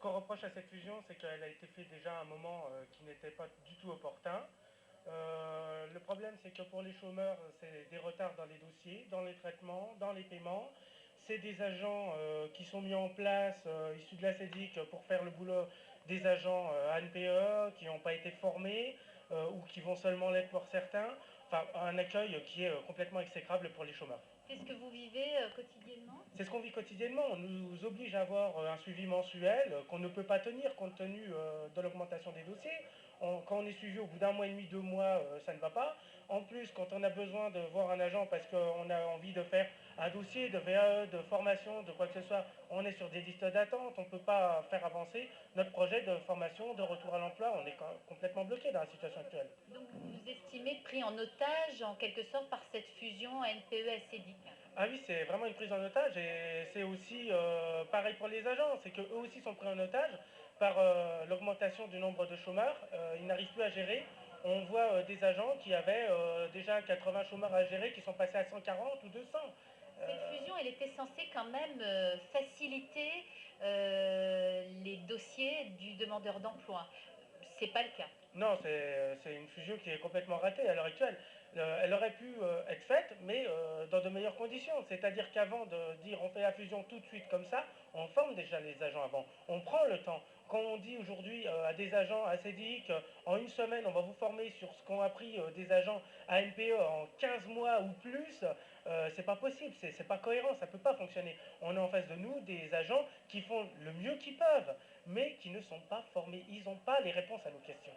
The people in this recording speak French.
qu'on reproche à cette fusion, c'est qu'elle a été faite déjà à un moment qui n'était pas du tout opportun. Le problème, c'est que pour les chômeurs, c'est des retards dans les dossiers, dans les traitements, dans les paiements. C'est des agents qui sont mis en place, issus de la CEDIC, pour faire le boulot des agents ANPE, qui n'ont pas été formés, ou qui vont seulement l'être pour certains. Enfin, un accueil qui est complètement exécrable pour les chômeurs. C'est ce que vous vivez quotidiennement? C'est ce qu'on vit quotidiennement. On nous oblige à avoir un suivi mensuel qu'on ne peut pas tenir compte tenu de l'augmentation des dossiers. Quand on est suivi au bout d'un mois et demi, 2 mois, ça ne va pas. En plus, quand on a besoin de voir un agent parce qu'on a envie de faire un dossier de VAE, de formation, de quoi que ce soit, on est sur des listes d'attente. On ne peut pas faire avancer notre projet de formation, de retour à l'emploi. On est complètement bloqué dans la situation actuelle. Donc vous vous estimez pris en otage en quelque sorte par cette fusion NPE-SEDIC? Ah oui, c'est vraiment une prise en otage et c'est aussi pareil pour les agents, c'est qu'eux aussi sont pris en otage par l'augmentation du nombre de chômeurs. Ils n'arrivent plus à gérer. On voit des agents qui avaient déjà 80 chômeurs à gérer qui sont passés à 140 ou 200. Cette fusion, elle était censée quand même faciliter les dossiers du demandeur d'emploi. C'est pas le cas. Non, c'est une fusion qui est complètement ratée à l'heure actuelle. Elle aurait pu être faite, mais dans de meilleures conditions. C'est-à-dire qu'avant de dire on fait la fusion tout de suite comme ça, on forme déjà les agents avant. On prend le temps. Quand on dit aujourd'hui à des agents à CEDIC, en une semaine, on va vous former sur ce qu'ont appris des agents à NPE en 15 mois ou plus, c'est pas possible, c'est pas cohérent, ça peut pas fonctionner. On a en face de nous des agents qui font le mieux qu'ils peuvent, mais qui ne sont pas formés. Ils n'ont pas les réponses à nos questions.